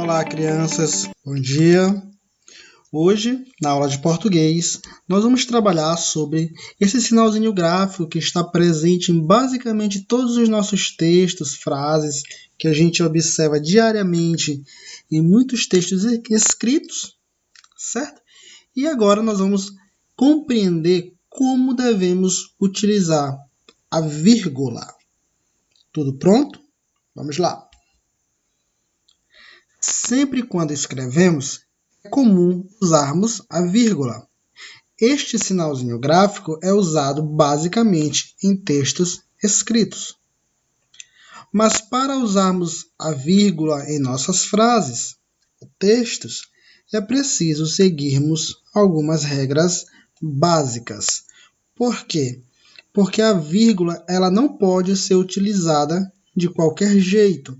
Olá, crianças. Bom dia. Hoje, na aula de português, nós vamos trabalhar sobre esse sinalzinho gráfico que está presente em basicamente todos os nossos textos, frases, que a gente observa diariamente em muitos textos escritos, certo? E agora nós vamos compreender como devemos utilizar a vírgula. Tudo pronto? Vamos lá. Sempre quando escrevemos, é comum usarmos a vírgula. Este sinalzinho gráfico é usado basicamente em textos escritos. Mas para usarmos a vírgula em nossas frases ou textos, é preciso seguirmos algumas regras básicas. Por quê? Porque a vírgula ela não pode ser utilizada de qualquer jeito.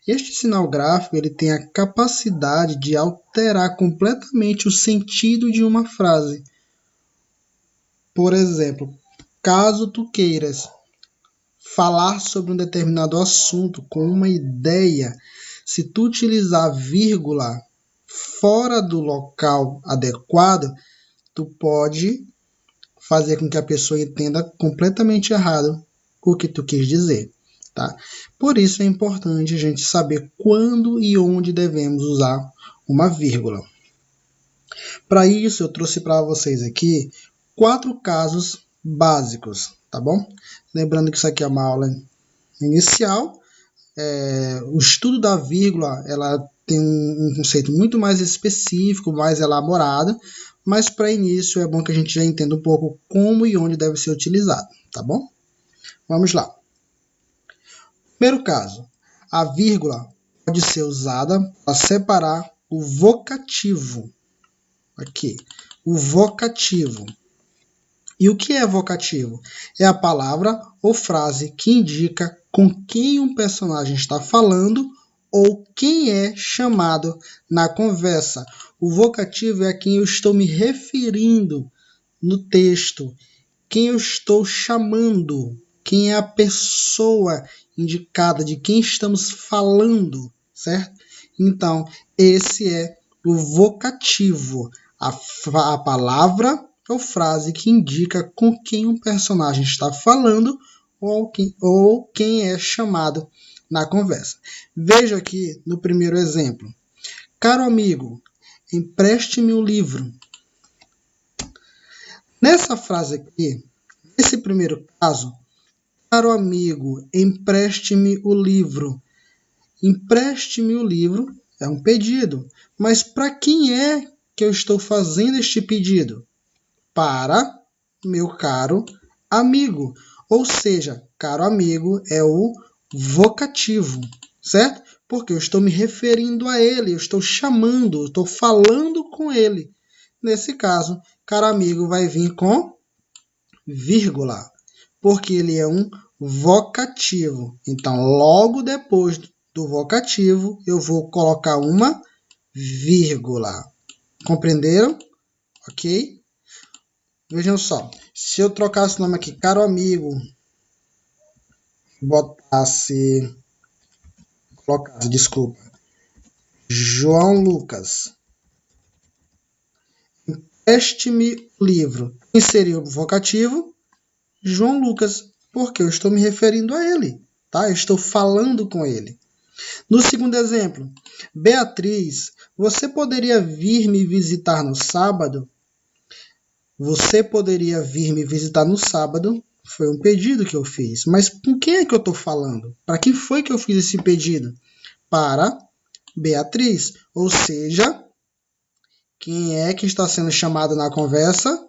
Este sinal gráfico ele tem a capacidade de alterar completamente o sentido de uma frase. Por exemplo, caso tu queiras falar sobre um determinado assunto com uma ideia, se tu utilizar vírgula fora do local adequado, tu pode fazer com que a pessoa entenda completamente errado o que tu quis dizer. Tá? Por isso é importante a gente saber quando e onde devemos usar uma vírgula. Para isso, eu trouxe para vocês aqui 4 casos básicos, tá bom? Lembrando que isso aqui é uma aula inicial. O estudo da vírgula ela tem um conceito muito mais específico, mais elaborado, mas para início é bom que a gente já entenda um pouco como e onde deve ser utilizado, tá bom? Vamos lá. Primeiro caso, a vírgula pode ser usada para separar o vocativo. Aqui, o vocativo. E o que é vocativo? É a palavra ou frase que indica com quem um personagem está falando ou quem é chamado na conversa. O vocativo é a quem eu estou me referindo no texto, quem eu estou chamando, quem é a pessoa indicada, de quem estamos falando, certo? Então, esse é o vocativo, a palavra ou frase que indica com quem um personagem está falando ou quem é chamado na conversa. Veja aqui no primeiro exemplo. Caro amigo, empreste-me o livro. Nessa frase aqui, nesse primeiro caso, caro amigo, empreste-me o livro. Empreste-me o livro é um pedido, mas para quem é que eu estou fazendo este pedido? Para meu caro amigo. Ou seja, caro amigo é o vocativo, certo? Porque eu estou me referindo a ele, eu estou chamando, eu estou falando com ele. Nesse caso, caro amigo vai vir com vírgula, porque ele é um vocativo. Então, logo depois do vocativo, eu vou colocar uma vírgula. Compreenderam? Ok? Vejam só. Se eu trocasse o nome aqui, caro amigo, colocasse, desculpa, João Lucas, empreste-me o livro. Quem seria o vocativo? João Lucas, porque eu estou me referindo a ele, tá? Eu estou falando com ele. No segundo exemplo, Beatriz, você poderia vir me visitar no sábado? Você poderia vir me visitar no sábado? Foi um pedido que eu fiz. Mas com quem é que eu estou falando? Para quem foi que eu fiz esse pedido? Para Beatriz. Ou seja, quem é que está sendo chamado na conversa?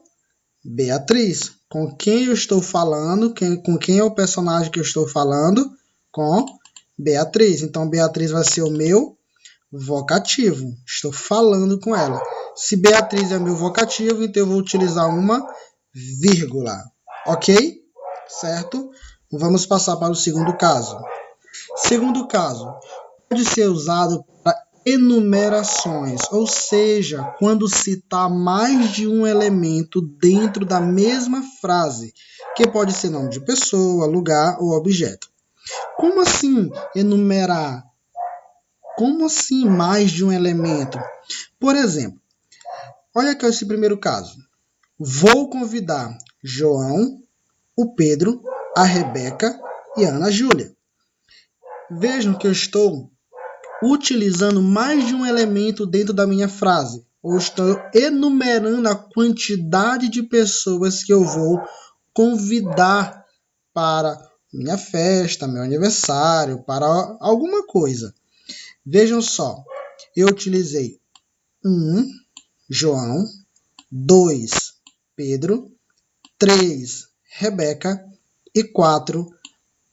Beatriz. Com quem eu estou falando? Com quem é o personagem que eu estou falando? Com Beatriz. Então, Beatriz vai ser o meu vocativo. Estou falando com ela. Se Beatriz é meu vocativo, então eu vou utilizar uma vírgula. Ok? Certo? Vamos passar para o segundo caso. Segundo caso, pode ser usado para enumerações, ou seja, quando citar mais de um elemento dentro da mesma frase, que pode ser nome de pessoa, lugar ou objeto. Como assim enumerar? Como assim mais de um elemento? Por exemplo, olha aqui esse primeiro caso. Vou convidar João, o Pedro, a Rebeca e a Ana Júlia. Vejam que eu estou utilizando mais de um elemento dentro da minha frase, ou estou enumerando a quantidade de pessoas que eu vou convidar para minha festa, meu aniversário, para alguma coisa. Vejam só, eu utilizei 1, João, 2, Pedro, 3, Rebeca e 4,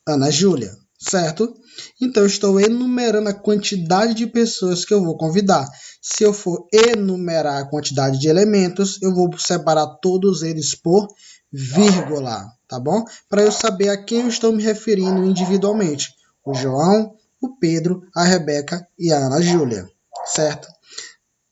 Ana Júlia, certo? Então, eu estou enumerando a quantidade de pessoas que eu vou convidar. Se eu for enumerar a quantidade de elementos, eu vou separar todos eles por vírgula, tá bom? Para eu saber a quem eu estou me referindo individualmente. O João, o Pedro, a Rebeca e a Ana Júlia, certo?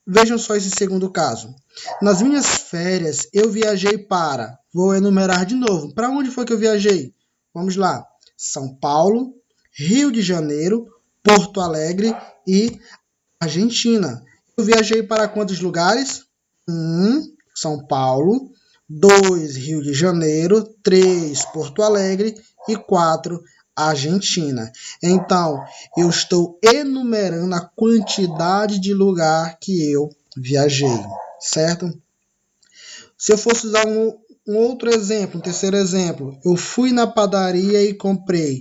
Vejam só esse segundo caso. Nas minhas férias, eu viajei para... Vou enumerar de novo. Para onde foi que eu viajei? Vamos lá. São Paulo, Rio de Janeiro, Porto Alegre e Argentina. Eu viajei para quantos lugares? 1, São Paulo. 2, Rio de Janeiro. 3, Porto Alegre. E 4, Argentina. Então, eu estou enumerando a quantidade de lugar que eu viajei, certo? Se eu fosse usar um outro exemplo, um terceiro exemplo, eu fui na padaria e comprei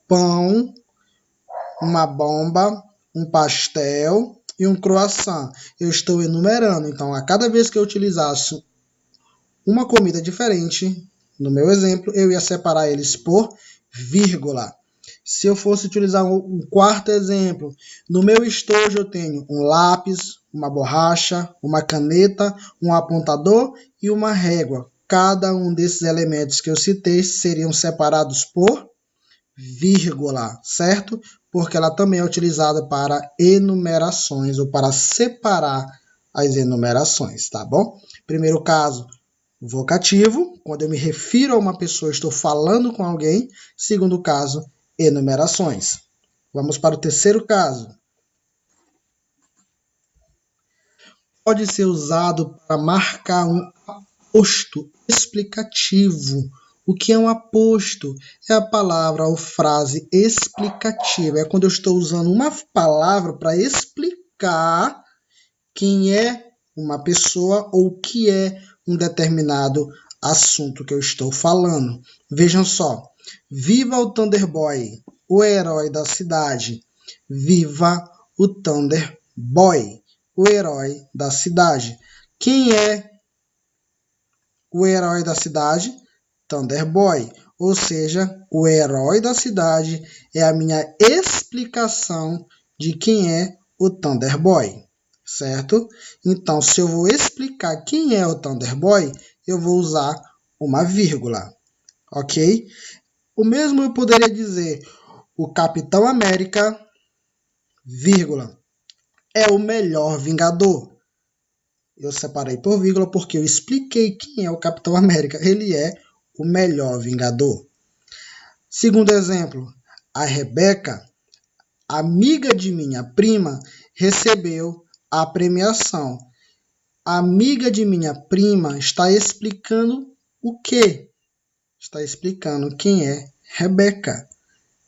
pão, uma bomba, um pastel e um croissant. Eu estou enumerando. Então, a cada vez que eu utilizasse uma comida diferente, no meu exemplo, eu ia separar eles por vírgula. Se eu fosse utilizar um quarto exemplo, no meu estojo eu tenho um lápis, uma borracha, uma caneta, um apontador e uma régua. Cada um desses elementos que eu citei seriam separados por vírgula, certo? Porque ela também é utilizada para enumerações ou para separar as enumerações, tá bom? Primeiro caso, vocativo, quando eu me refiro a uma pessoa, estou falando com alguém. Segundo caso, enumerações. Vamos para o terceiro caso. Pode ser usado para marcar um aposto explicativo. O que é um aposto? É a palavra ou frase explicativa. É quando eu estou usando uma palavra para explicar quem é uma pessoa ou o que é um determinado assunto que eu estou falando. Vejam só. Viva o Thunderboy, o herói da cidade. Viva o Thunderboy, o herói da cidade. Quem é o herói da cidade? Thunderboy. Ou seja, o herói da cidade é a minha explicação de quem é o Thunderboy, certo? Então, se eu vou explicar quem é o Thunderboy, eu vou usar uma vírgula, ok? O mesmo eu poderia dizer, o Capitão América, vírgula, é o melhor Vingador. Eu separei por vírgula porque eu expliquei quem é o Capitão América. Ele é o melhor Vingador. Segundo exemplo, a Rebeca, amiga de minha prima, recebeu a premiação. A amiga de minha prima está explicando o quê? Está explicando quem é Rebeca.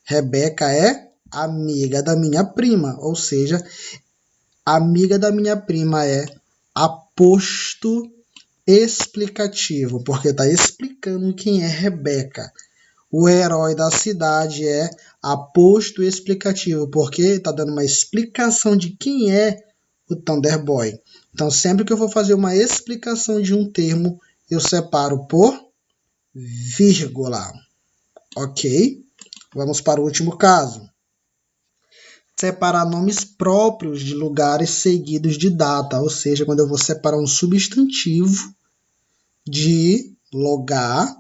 Rebeca é amiga da minha prima, ou seja, amiga da minha prima é aposto explicativo, porque está explicando quem é Rebeca. O herói da cidade é aposto explicativo, porque está dando uma explicação de quem é o Thunderboy. Então, sempre que eu vou fazer uma explicação de um termo, eu separo por vírgula. Ok? Vamos para o último caso. Separar nomes próprios de lugares seguidos de data, ou seja, quando eu vou separar um substantivo de lugar,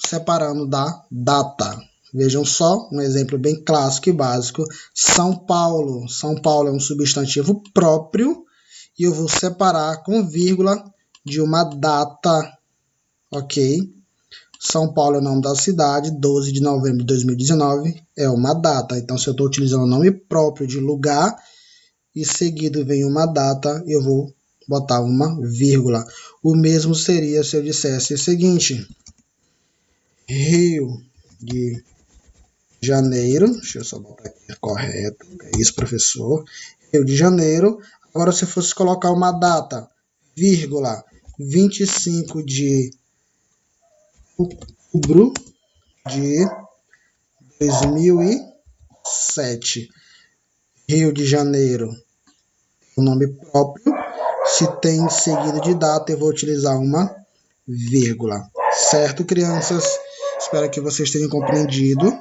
separando da data. Vejam só, um exemplo bem clássico e básico. São Paulo. São Paulo é um substantivo próprio e eu vou separar com vírgula de uma data, ok? São Paulo é o nome da cidade, 12 de novembro de 2019 é uma data. Então, se eu estou utilizando o nome próprio de lugar e seguido vem uma data, eu vou botar uma vírgula. O mesmo seria se eu dissesse o seguinte: Rio de Janeiro, deixa eu só botar aqui correto, é isso, professor. Rio de Janeiro. Agora, se fosse colocar uma data, vírgula, 25 de outubro de 2007. Rio de Janeiro, o nome próprio. Se tem seguido de data, eu vou utilizar uma vírgula. Certo, crianças? Espero que vocês tenham compreendido.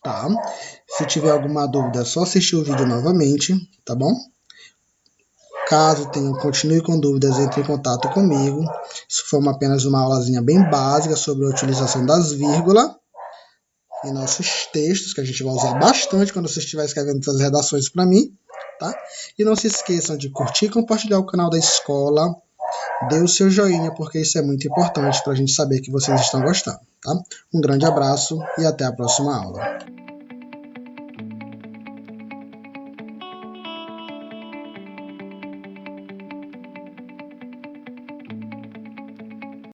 Tá? Se tiver alguma dúvida, é só assistir o vídeo novamente, tá bom? Caso continue com dúvidas, entre em contato comigo. Isso foi apenas uma aulazinha bem básica sobre a utilização das vírgulas em nossos textos, que a gente vai usar bastante quando você estiver escrevendo suas redações para mim, tá? E não se esqueçam de curtir e compartilhar o canal da escola. Dê o seu joinha, porque isso é muito importante para a gente saber que vocês estão gostando, tá? Um grande abraço e até a próxima aula.